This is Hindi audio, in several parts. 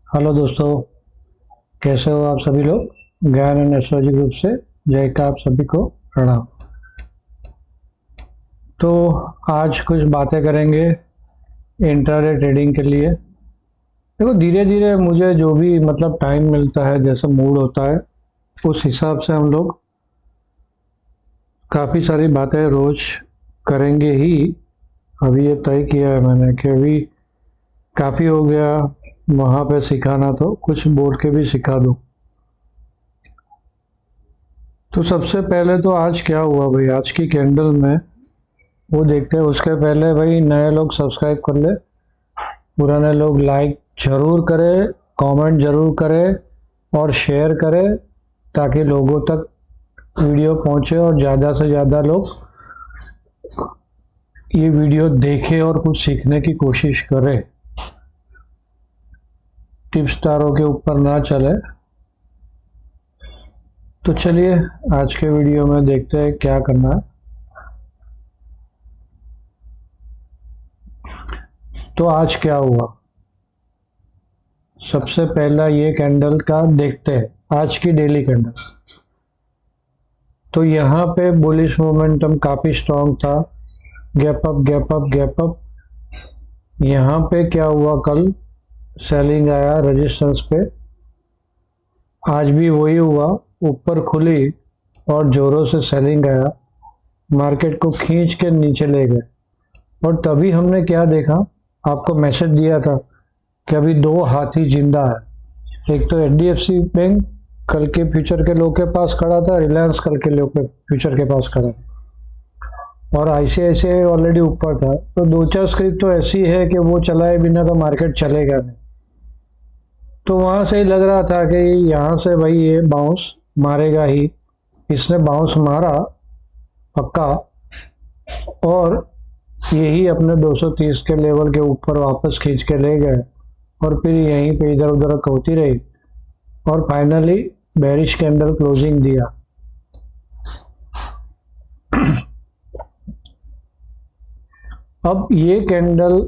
हेलो दोस्तों, कैसे हो आप सभी लोग। ज्ञान एंड एस्ट्रोलॉजी ग्रुप से जय का आप सभी को प्रणाम। तो आज कुछ बातें करेंगे इंट्राडे ट्रेडिंग के लिए। देखो, धीरे धीरे मुझे जो भी टाइम मिलता है, जैसा मूड होता है, उस हिसाब से हम लोग काफ़ी सारी बातें रोज करेंगे ही। अभी ये तय किया है मैंने कि अभी काफ़ी हो गया वहाँ पे सिखाना, तो कुछ बोल के भी सिखा दूँ। तो सबसे पहले तो आज क्या हुआ भाई, आज की कैंडल में वो देखते हैं। उसके पहले भाई नए लोग सब्सक्राइब कर ले, पुराने लोग लाइक जरूर करें, कमेंट जरूर करें और शेयर करें, ताकि लोगों तक वीडियो पहुंचे और ज़्यादा से ज़्यादा लोग ये वीडियो देखें और कुछ सीखने की कोशिश करें। टिप्स तारों के ऊपर ना चले। तो चलिए आज के वीडियो में देखते हैं क्या करना है। तो आज क्या हुआ, सबसे पहला ये कैंडल का देखते हैं, आज की डेली कैंडल। तो यहाँ पे बुलिश मोमेंटम काफी स्ट्रांग था, gap up gap up gap up. यहाँ पे क्या हुआ, कल सेलिंग आया रेजिस्टेंस पे, आज भी वही हुआ, ऊपर खुली और जोरों से सेलिंग आया, मार्केट को खींच के नीचे ले गए। और तभी हमने क्या देखा, आपको मैसेज दिया था कि अभी दो हाथी जिंदा है। एक तो एचडीएफसी बैंक कल के फ्यूचर के लो के पास खड़ा था, रिलायंस कल के लो के फ्यूचर के पास खड़ा था, और आईसीआईसीआई ऑलरेडी ऊपर था। तो दो चार स्क्रिप्ट तो ऐसी है कि वो चलाए बिना तो मार्केट चलेगा नहीं। तो वहां से ही लग रहा था कि यहाँ से भाई ये बाउंस मारेगा ही। इसने बाउंस मारा पक्का, और यही अपने 230 के लेवल के ऊपर वापस खींच के ले गए, और फिर यहीं पे इधर उधर होती रही, और फाइनली बेरिश कैंडल क्लोजिंग दिया। अब ये कैंडल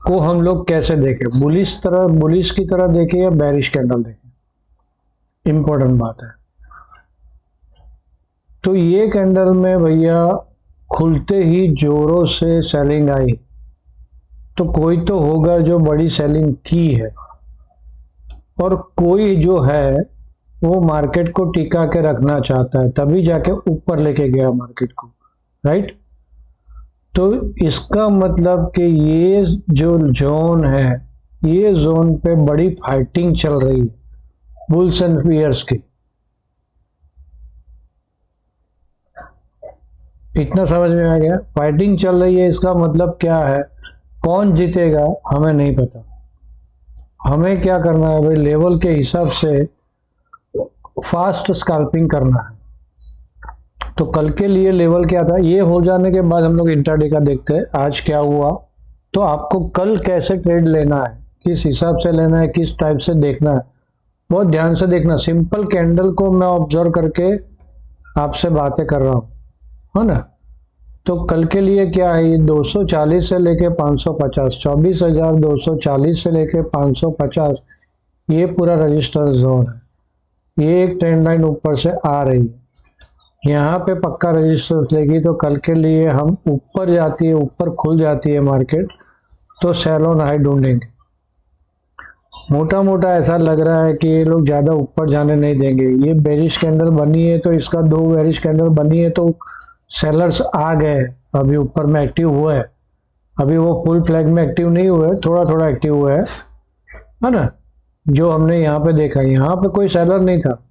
को हम लोग कैसे देखें, बुलिश की तरह देखें या बेरिश कैंडल देखें, इंपॉर्टेंट बात है। तो ये कैंडल में भैया खुलते ही जोरों से सेलिंग आई, तो कोई तो होगा जो बड़ी सेलिंग की है, और कोई जो है वो मार्केट को टिका के रखना चाहता है, तभी जाके ऊपर लेके गया मार्केट को, राइट। तो इसका मतलब कि ये जो जोन है, ये जोन पे बड़ी फाइटिंग चल रही है बुल्स एंड बियर्स की। इतना समझ में आ गया, फाइटिंग चल रही है, इसका मतलब क्या है, कौन जीतेगा हमें नहीं पता। हमें क्या करना है भाई, लेवल के हिसाब से फास्ट स्कैल्पिंग करना है। तो कल के लिए लेवल क्या था, ये हो जाने के बाद हम लोग इंट्राडे का देखते हैं आज क्या हुआ। तो आपको कल कैसे ट्रेड लेना है, किस हिसाब से लेना है, किस टाइप से देखना है, बहुत ध्यान से देखना। सिंपल कैंडल को मैं ऑब्जर्व करके आपसे बातें कर रहा हूँ, है ना। तो कल के लिए क्या है, ये 240 से लेके 550, 24,240 से लेके 550, ये पूरा रजिस्टर जोन है। ये एक ट्रेंड लाइन ऊपर से आ रही है, यहाँ पे पक्का रजिस्टेंस लेगी। तो कल के लिए हम ऊपर जाती है, ऊपर खुल जाती है मार्केट, तो सेल ऑन हाई ढूंढेंगे। मोटा मोटा ऐसा लग रहा है कि ये लोग ज्यादा ऊपर जाने नहीं देंगे। ये बेरिश कैंडल बनी है, तो इसका दो बेरिश कैंडल बनी है, तो सेलर्स आ गए, अभी ऊपर में एक्टिव हुए हैं। अभी वो फुल फ्लैग में एक्टिव नहीं हुए, थोड़ा थोड़ा एक्टिव हुए है ना। जो हमने यहाँ पे देखा, यहाँ पे कोई सेलर नहीं था,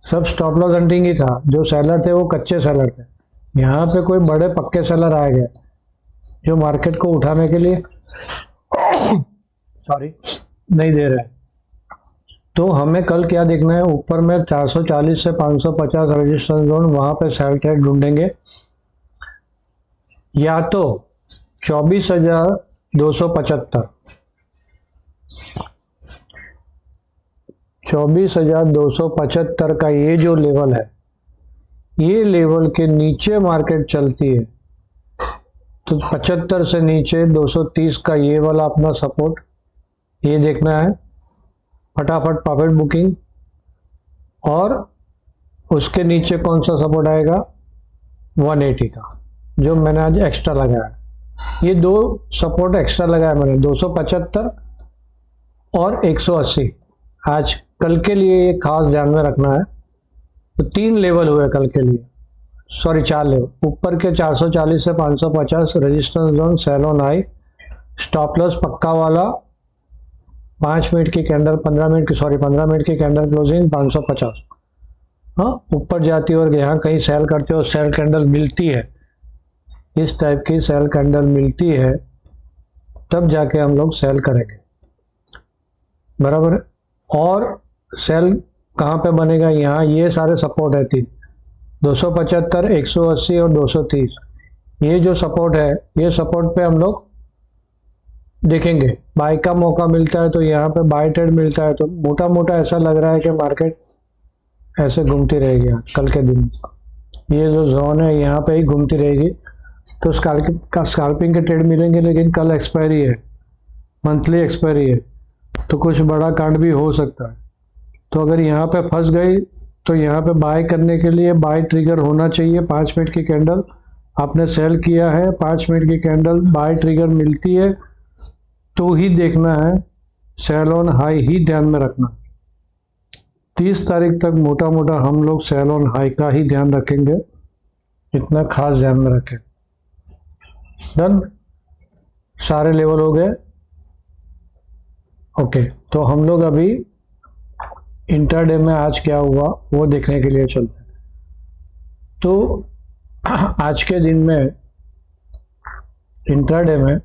सब स्टॉप लॉस हंटिंग ही था। जो सेलर थे वो कच्चे सेलर थे। यहाँ पे कोई बड़े पक्के सेलर आ गए जो मार्केट को उठाने के लिए सॉरी नहीं दे रहे। तो हमें कल क्या देखना है, ऊपर में 440 से 550 रजिस्टेंस जोन, वहां पे सेल ट्रेड ढूंढेंगे, या तो 24,275, 24,275 का ये जो लेवल है, ये लेवल के नीचे मार्केट चलती है तो 75 से नीचे 230 का ये वाला अपना सपोर्ट, ये देखना है, फटाफट प्रॉफिट बुकिंग। और उसके नीचे कौन सा सपोर्ट आएगा, 180 का, जो मैंने आज एक्स्ट्रा लगाया है। ये दो सपोर्ट एक्स्ट्रा लगाया मैंने, 275 और 180। आज कल के लिए ये खास ध्यान में रखना है। तो 3 लेवल हुए कल के लिए, सॉरी 4 लेवल। ऊपर के 440 से 550 resistance zone, sell on high, stop loss पक्का वाला, 5 मिनट की कैंडल, 15 मिनट की, सॉरी 15 मिनट की कैंडल क्लोजिंग 550। हाँ, ऊपर जाती है और यहाँ कहीं सेल करते हो, सेल कैंडल मिलती है, इस टाइप की सेल कैंडल मिलती है, तब जाके हम लोग सेल करेंगे, बराबर। और सेल कहाँ पे बनेगा, यहाँ ये सारे सपोर्ट है 3, 275, 180 और 230। ये जो सपोर्ट है, ये सपोर्ट पे हम लोग देखेंगे। बाय का मौका मिलता है तो यहाँ पे बाय ट्रेड मिलता है, तो मोटा मोटा ऐसा लग रहा है कि मार्केट ऐसे घूमती रहेगी कल के दिन। ये जो जोन है यहाँ पे ही घूमती रहेगी, तो स्काल्पिंग के ट्रेड मिलेंगे। लेकिन कल एक्सपायरी है, मंथली एक्सपायरी है, तो कुछ बड़ा कांड भी हो सकता है। तो अगर यहाँ पे फंस गई तो यहाँ पे बाय करने के लिए बाय ट्रिगर होना चाहिए। 5 मिनट की कैंडल आपने सेल किया है, 5 मिनट की कैंडल बाय ट्रिगर मिलती है तो ही देखना है, सेल ऑन हाई ही ध्यान में रखना। 30 तारीख तक मोटा मोटा हम लोग सेल ऑन हाई का ही ध्यान रखेंगे, इतना खास ध्यान में रखें। डन, सारे लेवल हो गए। ओके, तो हम लोग अभी इंट्राडे में आज क्या हुआ वो देखने के लिए चलते हैं। तो आज के दिन में इंट्राडे में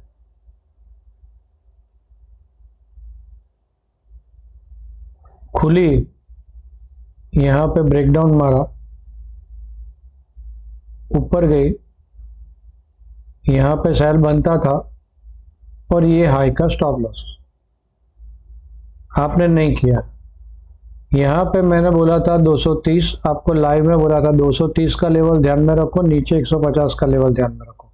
खुली, यहाँ पे ब्रेकडाउन मारा, ऊपर गई, यहाँ पे सेल बनता था और ये हाई का स्टॉप लॉस आपने नहीं किया। यहाँ पे मैंने बोला था 230, आपको लाइव में बोला था 230 का लेवल ध्यान में रखो, नीचे 150 का लेवल ध्यान में रखो।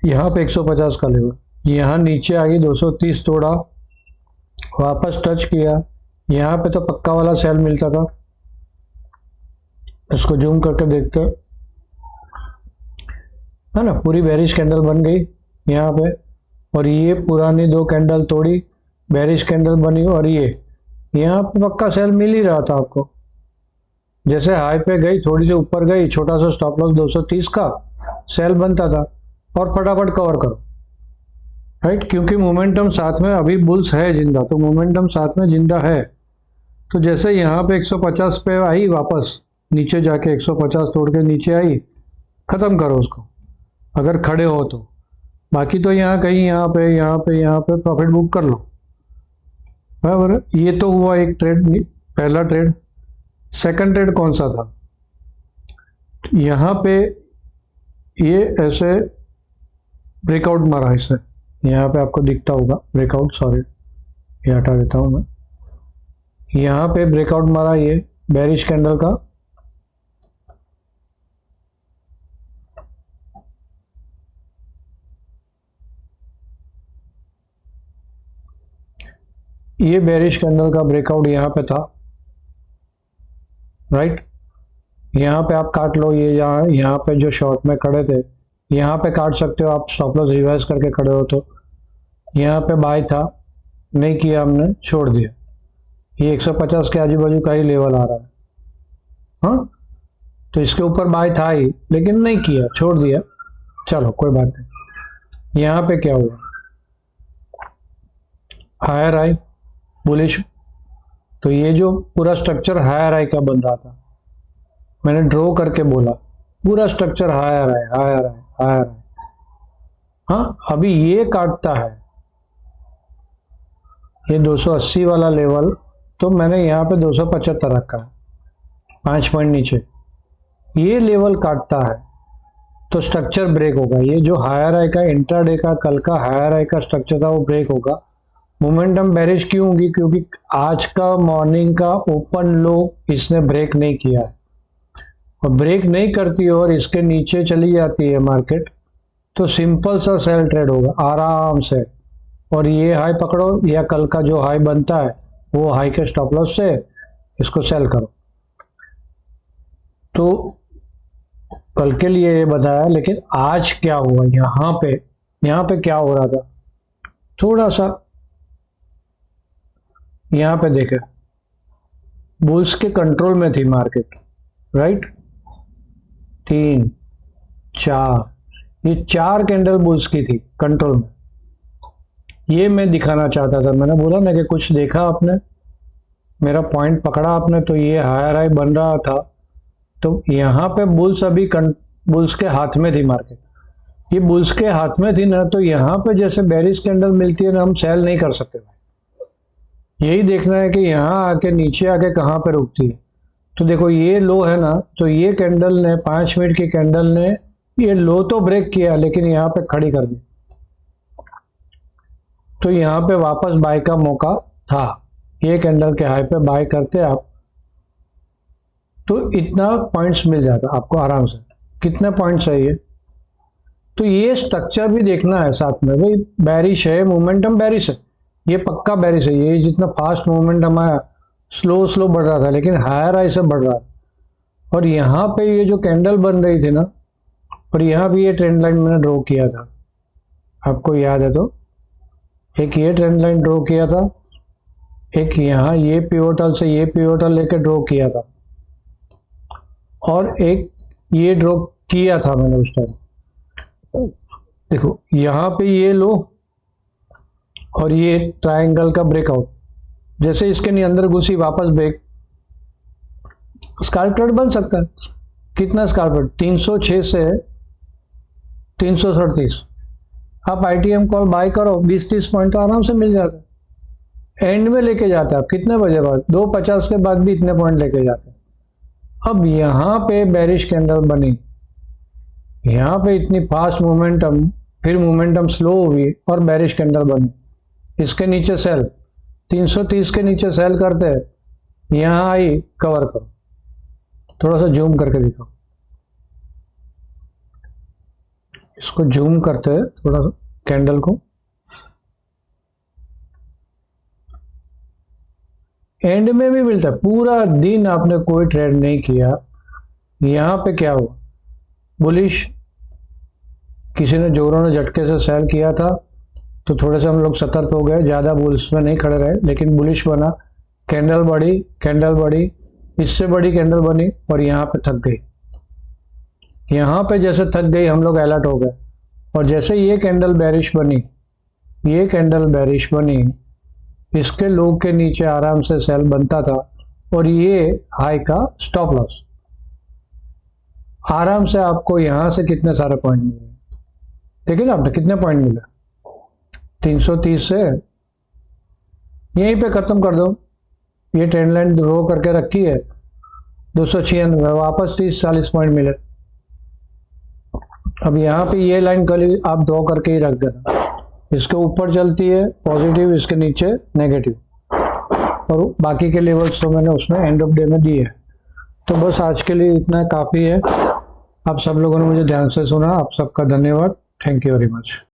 यहाँ पे 150 का लेवल, यहाँ नीचे आई, 230 तोड़ा, वापस टच किया, यहाँ पे तो पक्का वाला सेल मिलता था। इसको जूम करके देखते है ना, पूरी बेरिश कैंडल बन गई यहाँ पे, और ये पुरानी 2 कैंडल तोड़ी, बेरिश कैंडल बनी, और ये यहाँ पे पक्का सेल मिल ही रहा था आपको। जैसे हाई पे गई, थोड़ी सी ऊपर गई, छोटा सा स्टॉप लॉस 230 का, सेल बनता था और फटाफट कवर करो, राइट। क्योंकि मोमेंटम साथ में अभी बुल्स है जिंदा, तो मोमेंटम साथ में जिंदा है। तो जैसे यहाँ पे 150 पे आई, वापस नीचे जाके 150 तोड़ के नीचे आई, खत्म करो उसको अगर खड़े हो तो। बाकी तो यहाँ कहीं यहाँ पे प्रॉफिट बुक कर लो, बराबर। ये तो हुआ एक ट्रेड, पहला ट्रेड। सेकंड ट्रेड कौन सा था, यहाँ पे ये ऐसे ब्रेकआउट मारा, इसे यहाँ पे आपको दिखता होगा ब्रेकआउट, सॉरी ये हटा देता हूँ मैं। यहाँ पे ब्रेकआउट मारा ये बेरिश कैंडल का, ये बेरिश कैंडल का ब्रेकआउट यहाँ पे था, राइट। यहाँ पे आप काट लो, ये यहाँ पे जो शॉर्ट में खड़े थे यहाँ पे काट सकते हो आप, स्टॉप लॉस रिवाइज करके खड़े हो तो। यहाँ पे बाय था, नहीं किया हमने, छोड़ दिया। ये 150 के आजू बाजू का ही लेवल आ रहा है, हाँ, तो इसके ऊपर बाय था ही, लेकिन नहीं किया, छोड़ दिया, चलो कोई बात नहीं। यहाँ पे क्या हुआ, हायर आई, बुलिश। तो ये जो पूरा स्ट्रक्चर हायर आई का बन रहा था, मैंने ड्रॉ करके बोला पूरा स्ट्रक्चर हायर आई, हायर आई, हायर आई। हाँ, अभी ये काटता है ये 280 वाला लेवल, तो मैंने यहाँ पे 275 रखा है, 5 पॉइंट नीचे। ये लेवल काटता है तो स्ट्रक्चर ब्रेक होगा। ये जो हायर आई का इंट्राडे का कल का हायर आई का स्ट्रक्चर था वो ब्रेक होगा। मोमेंटम बेरिश क्यों होगी, क्योंकि आज का मॉर्निंग का ओपन लो इसने ब्रेक नहीं किया है, और ब्रेक नहीं करती है और इसके नीचे चली जाती है मार्केट, तो सिंपल सा सेल ट्रेड होगा आराम से, और ये हाई पकड़ो, या कल का जो हाई बनता है वो हाई के स्टॉप लॉस से इसको सेल करो। तो कल के लिए ये बताया, लेकिन आज क्या हुआ यहाँ पे क्या हो रहा था, थोड़ा सा यहाँ पे देखे, बुल्स के कंट्रोल में थी मार्केट, राइट। 3 4, ये 4 कैंडल बुल्स की थी कंट्रोल में। ये मैं दिखाना चाहता था, मैंने बोला ना कि कुछ देखा आपने, मेरा पॉइंट पकड़ा आपने, तो ये हायर हाई बन रहा था, तो यहाँ पे बुल्स अभी बुल्स के हाथ में थी मार्केट, ये बुल्स के हाथ में थी ना, तो यहाँ पे जैसे बेरिश कैंडल मिलती है ना, हम सेल नहीं कर सकते भाई। यही देखना है कि यहाँ आके नीचे आके कहाँ पे रुकती है। तो देखो ये लो है ना, तो ये कैंडल ने 5 मिनट की कैंडल ने ये लो तो ब्रेक किया, लेकिन यहाँ पे खड़ी कर दी, तो यहाँ पे वापस बाय का मौका था। ये कैंडल के हाई पे बाय करते आप तो इतना पॉइंट्स मिल जाता आपको आराम से। कितने पॉइंट्स है ये, तो ये स्ट्रक्चर भी देखना है साथ में भाई। बेरिश है, मोमेंटम बेरिश है, ये पक्का बेरिश है। ये जितना फास्ट मोमेंटम आया, स्लो बढ़ रहा था, लेकिन हायर हाई से बढ़ रहा है। और यहाँ पे ये जो कैंडल बन रही थी ना, और यहाँ भी ये ट्रेंड लाइन मैंने ड्रॉ किया था, आपको याद है तो, एक ये ट्रेंड लाइन ड्रॉ किया था, एक यहाँ ये पिवोटल से ये पिवोटल लेके ड्रॉ किया था, और एक ये ड्रॉ किया था मैंने उस टाइम। देखो यहाँ पे ये लो और ये ट्रायंगल का ब्रेकआउट, जैसे इसके नहीं अंदर घुसी वापस ब्रेक, स्काल्प ट्रेड बन सकता है। कितना स्काल्प ट्रेड, 306 से 337। आप आईटीएम कॉल बाय करो, 20-30 पॉइंट तो आराम से मिल जाता है। एंड में लेके जाते हैं आप कितने बजे बाद, 2:50 के बाद भी इतने पॉइंट लेके जाते हैं। अब यहाँ पे बेरिश कैंडल बनी, यहाँ पे इतनी फास्ट मोमेंटम, फिर मोमेंटम स्लो हुई और बेरिश कैंडल बनी। इसके नीचे सेल, 330 के नीचे सेल करते हैं, यहाँ आई कवर करो। थोड़ा सा जूम करके दिखाओ, इसको जूम करते हैं थोड़ा सा कैंडल को। एंड में भी मिलता है, पूरा दिन आपने कोई ट्रेड नहीं किया, यहाँ पे क्या हुआ, बुलिश, किसी ने जोरों ने झटके से सेल किया था, तो थोड़े से हम लोग सतर्क हो गए, ज़्यादा बुल्स में नहीं खड़े रहे, लेकिन बुलिश बना, कैंडल बढ़ी, इससे बड़ी कैंडल बनी और यहाँ पे थक गई। यहाँ पे जैसे थक गई हम लोग अलर्ट हो गए, और जैसे ये कैंडल बेरिश बनी, इसके लो के नीचे आराम से सेल बनता था, और ये हाई का स्टॉप लॉस। आराम से आपको यहाँ से कितने सारे पॉइंट मिले, देखिए ना आपने कितने पॉइंट मिले, 330 से यहीं पे खत्म कर दो। ये ट्रेंड लाइन ड्रॉ करके रखी है 296, वापस 30-40 पॉइंट मिले। अब यहाँ पे ये लाइन कल आप ड्रॉ करके ही रख देना, इसके ऊपर चलती है पॉजिटिव, इसके नीचे नेगेटिव, और बाकी के लेवल्स तो मैंने उसमें एंड ऑफ डे में दिए है। तो बस आज के लिए इतना काफ़ी है। आप सब लोगों ने मुझे ध्यान से सुना, आप सबका धन्यवाद। Thank you very much.